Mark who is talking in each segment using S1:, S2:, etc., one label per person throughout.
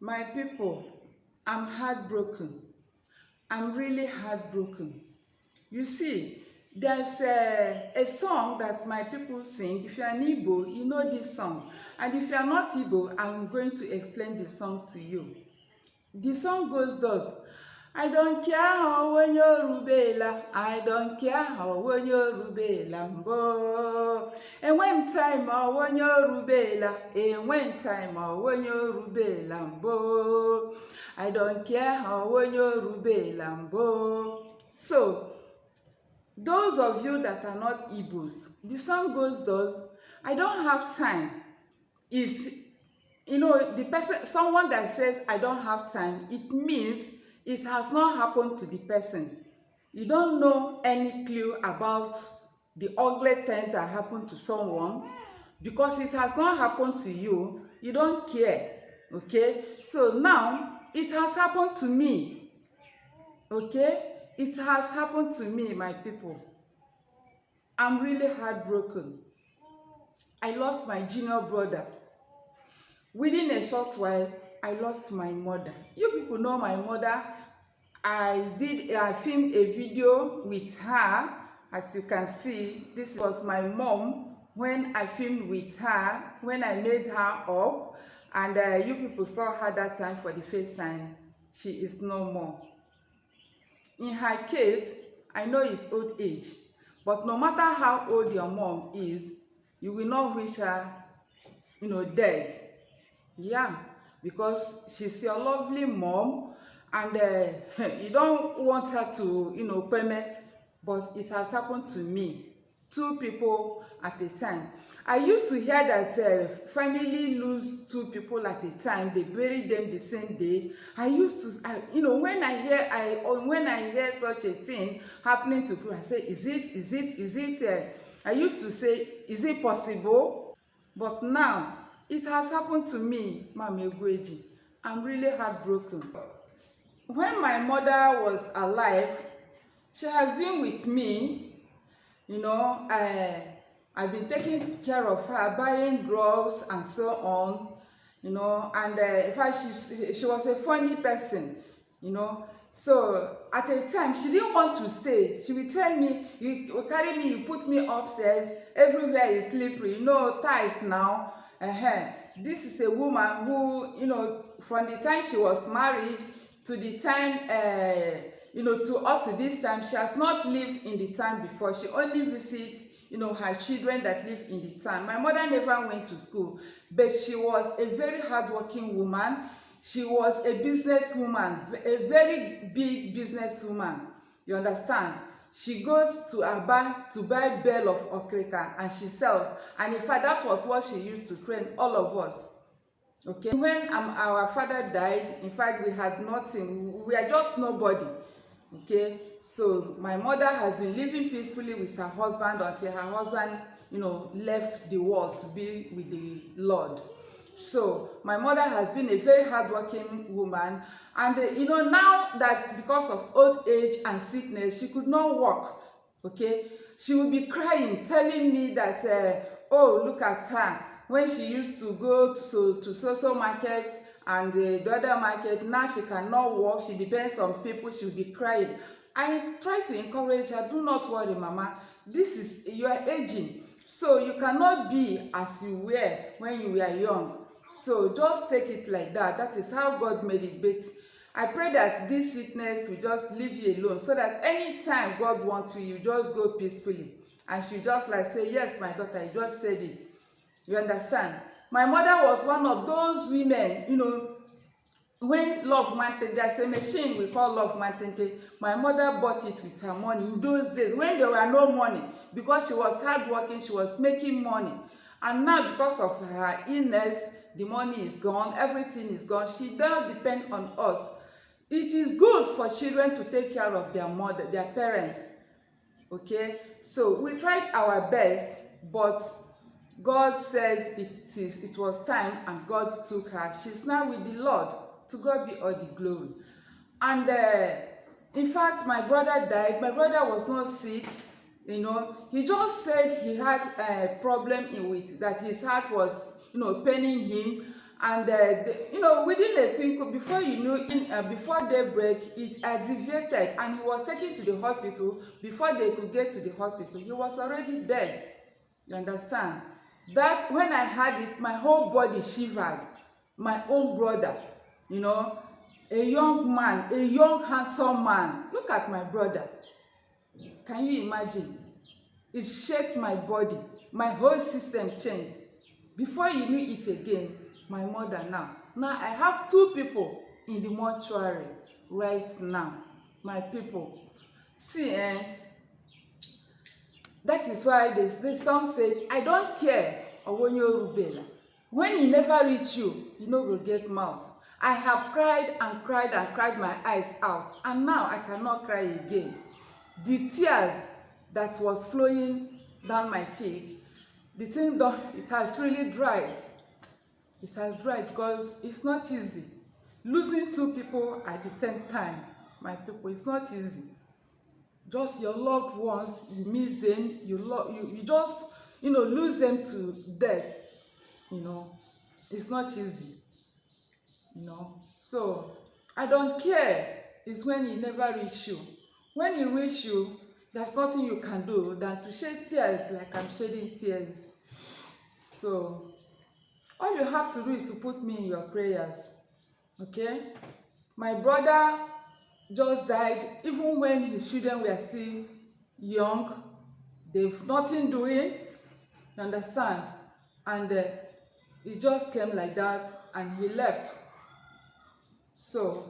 S1: My people, I'm heartbroken. I'm really heartbroken. You see, there's a song that my people sing. If you're an Igbo, you know this song. And if you're not Igbo, I'm going to explain the song to you. The song goes thus. I don't care how when you're rubella. I don't care how when you're rubella. Mbo. And when time or when you're rubella. And when time or when you're rubella. Mbo. I don't care how when you're rubella. Mbo. So, those of you that are not Igbos, the song goes thus. I don't have time. Is the person, someone that says I don't have time, it means it has not happened to the person. You don't know any clue about the ugly things that happen to someone because it has not happened to you. You don't care. Okay, so now it has happened to me. Okay, it has happened to me, my people. I'm really heartbroken. I lost my junior brother. Within a short while, I lost my mother. You people know my mother. I filmed a video with her. As you can see, this was my mom when I filmed with her, when I made her up. And you people saw her that time for the first time. She is no more. In her case, I know it's old age. But no matter how old your mom is, you will not wish her, dead. Yeah, because she's your lovely mom, and you don't want her to, permit, but it has happened to me. Two people at a time. I used to hear that family lose two people at a time. They bury them the same day. I used to, when I hear such a thing happening to people, I say, is it? I used to say, is it possible? But now, it has happened to me, Mama Egwueji. I'm really heartbroken. When my mother was alive, she has been with me. I've been taking care of her, buying drugs and so on. And in fact, she was a funny person. So at a time, she didn't want to stay. She would tell me, you carry me, you put me upstairs, everywhere is slippery, tiles now. This is a woman who, from the time she was married to the time, to up to this time, she has not lived in the town before. She only visits, her children that live in the town. My mother never went to school, but she was a very hardworking woman. She was a businesswoman, a very big businesswoman. You understand? She goes to Aba to buy bale of okrika and she sells. And in fact, that was what she used to train all of us. Okay. When our father died, in fact, we had nothing. We are just nobody. Okay. So my mother has been living peacefully with her husband until her husband, left the world to be with the Lord. So my mother has been a very hardworking woman, and now that because of old age and sickness, she could not walk. Okay, she would be crying, telling me that, oh, look at her. When she used to go to social market and the other market, now she cannot walk. She depends on people. She will be crying. I try to encourage her. Do not worry, Mama. You are aging, so you cannot be as you were when you were young. So just take it like that. That is how God made it. But I pray that this sickness will just leave you alone, so that anytime God wants you just go peacefully. And she just say, yes, my daughter, you just said it. You understand? My mother was one of those women, when Love Mountain, there's a machine we call Love Mountain. My mother bought it with her money in those days when there were no money, because she was hardworking, she was making money. And now, because of her illness, the money is gone, everything is gone. She does depend on us. It is good for children to take care of their parents. Okay, so we tried our best, but God said it was time, and God took her. She's now with the Lord. To God be all the glory. And in fact, my brother died. My brother was not sick. He just said he had a problem with that his heart was, paining him, And you know, within a twinkle, before you knew, before daybreak, it aggravated, and he was taken to the hospital. Before they could get to the hospital, he was already dead. You understand? That when I had it, my whole body shivered. My own brother, you know, a young man, a young handsome man. Look at my brother. Can you imagine? It shook my body. My whole system changed. Before you knew it again, my mother now. Now I have 2 people in the mortuary right now. My people. See, that is why the song said, I don't care when he never reach you, you know will get mouth. I have cried and cried and cried my eyes out, and now I cannot cry again. The tears that was flowing down my cheek, the thing that it has really dried. It has dried because it's not easy. Losing 2 people at the same time, my people, it's not easy. Just your loved ones, you miss them, you just, you know, lose them to death. You know, it's not easy. You know, so I don't care. It's when he never reach you. When he reach you, there's nothing you can do than to shed tears like I'm shedding tears. So all you have to do is to put me in your prayers. Okay? My brother just died even when his children were still young. They've nothing doing. You understand? And it just came like that and he left. So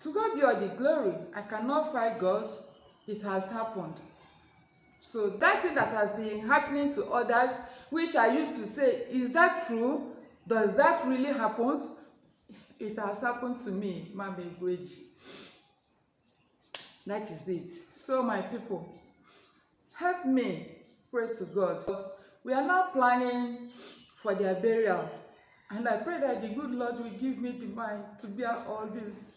S1: to God be all the glory. I cannot fight God. It has happened. So that thing that has been happening to others, which I used to say, is that true? Does that really happen? It has happened to me, Mama Egwueji. That is it. So my people, help me pray to God. We are now planning for their burial. And I pray that the good Lord will give me the mind to bear all this.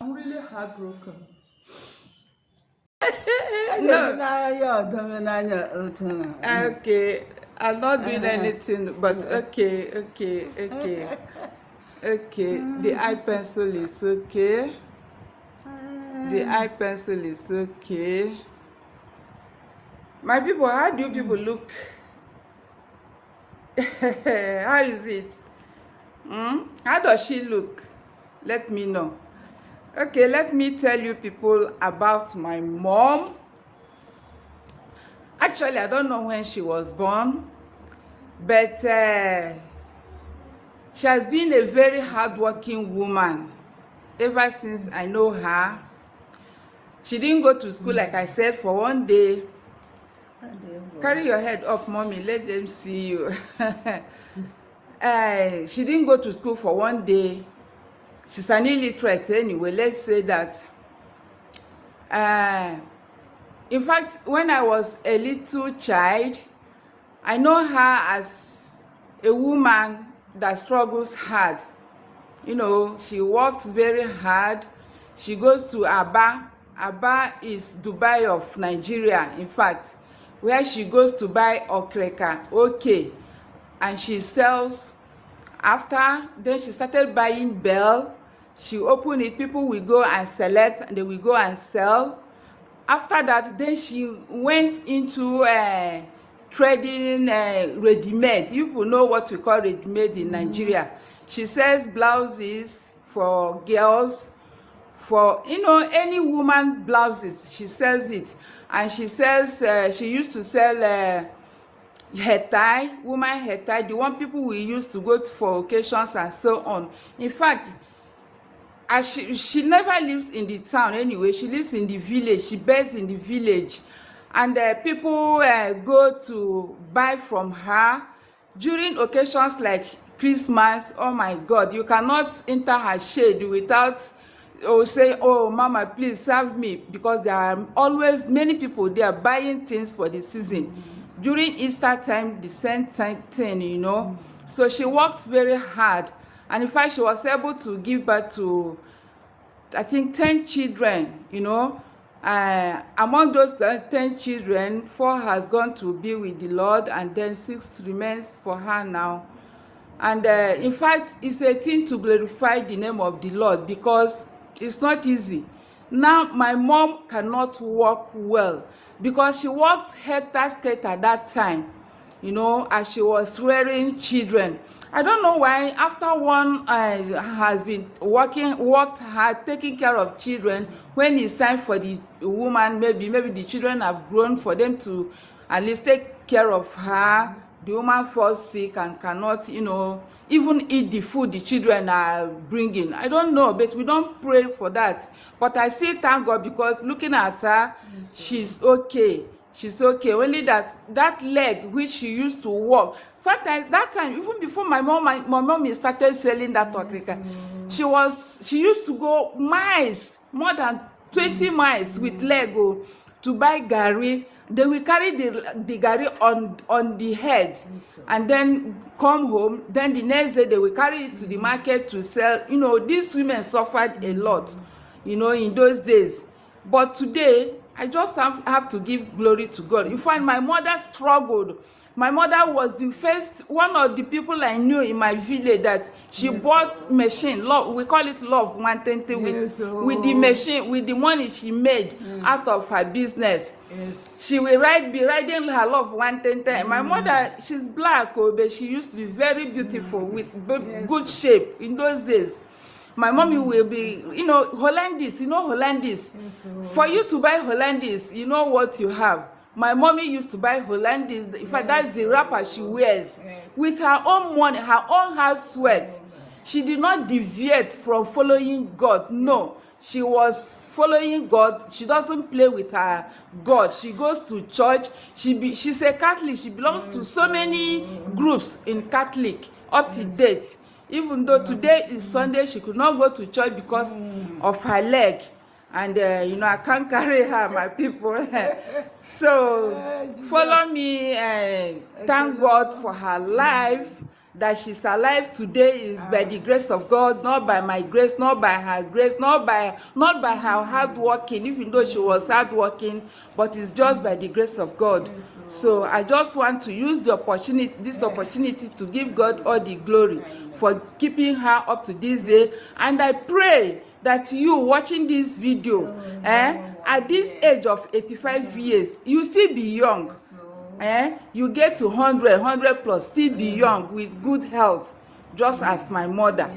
S1: I'm really heartbroken. No. Okay, I'm not doing anything, but okay. Okay, the eye pencil is okay. The eye pencil is okay. My people, how do you people look? How is it? How does she look? Let me know. Okay, let me tell you people about my mom. Actually, I don't know when she was born, but she has been a very hardworking woman ever since I know her. She didn't go to school, like I said, for one day. Carry your head up, mommy, let them see you. She didn't go to school for one day. She's an illiterate anyway, let's say that. In fact, when I was a little child, I know her as a woman that struggles hard. You know, she worked very hard. She goes to Aba. Aba is Dubai of Nigeria, in fact, where she goes to buy okreka, okay, and she sells. After, then she started buying bell. She opened it, people will go and select, and they will go and sell. After that, then she went into trading ready-made. You will know what we call ready-made in Nigeria. She sells blouses for girls, for, you know, any woman blouses, she sells it. And she sells, she used to sell hair tie, woman hair tie, the one people will use to go for occasions and so on. In fact, as she never lives in the town anyway, she lives in the village, she based in the village, and people go to buy from her during occasions like Christmas. Oh my God, you cannot enter her shade without say, oh mama, please serve me, because there are always many people there buying things for the season. During Easter time, the same thing, you know. So she worked very hard, and in fact she was able to give birth to, I think, 10 children, you know. Among those 10 children, 4 has gone to be with the Lord, and then 6 remains for her now. And in fact, it's a thing to glorify the name of the Lord, because it's not easy. Now my mom cannot walk well because she walked helter-skelter at that time, you know, as she was rearing children. I don't know why after one has been worked hard, taking care of children, when it's time for the woman, maybe the children have grown, for them to at least take care of her, the woman falls sick and cannot, you know, even eat the food the children are bringing. I don't know, but we don't pray for that. But I still thank God, because looking at her, she's okay. She's okay. Only that leg which she used to walk. Sometimes that time, even before my mom started selling that okrika, she used to go miles, more than 20 miles with leg to buy garri. They will carry the garri on the head and then come home. Then the next day they will carry it to the market to sell. You know, these women suffered a lot, you know, in those days. But today, I just have to give glory to God. In fact, my mother struggled. My mother was the first, one of the people I knew in my village that she bought machine. Love, we call it love 120 with the machine, with the money she made out of her business. Yes. She will be riding her love 110. My mother, she's black, but she used to be very beautiful with good shape in those days. My mommy will be, you know, Hollandis, you know Hollandis. Yes, for you to buy Hollandis, you know what you have. My mommy used to buy Hollandis. In fact, that's the wrapper she wears. With her own money, her own hard sweat. She did not deviate from following God. No, she was following God. She doesn't play with her God. She goes to church. She's a Catholic. She belongs to so many groups in Catholic up to date. Even though today is Sunday, she could not go to church because of her leg. And, you know, I can't carry her, my people. So, follow me and thank God for her life. That she's alive today is by the grace of God, not by my grace, not by her grace, not by her hard working, even though she was hard working, but it's just by the grace of God. So I just want to use this opportunity to give God all the glory for keeping her up to this day. And I pray that you watching this video, at this age of 85 years, you still be young. You get to 100 plus, still be young with good health, just as my mother.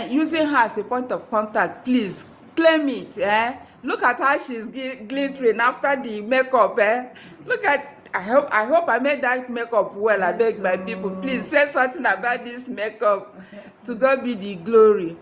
S1: Using her as a point of contact, please claim it. Look at how she's glittering after the makeup. Look at, I hope I made that makeup well. I beg my people, please say something about this makeup. To God be the glory.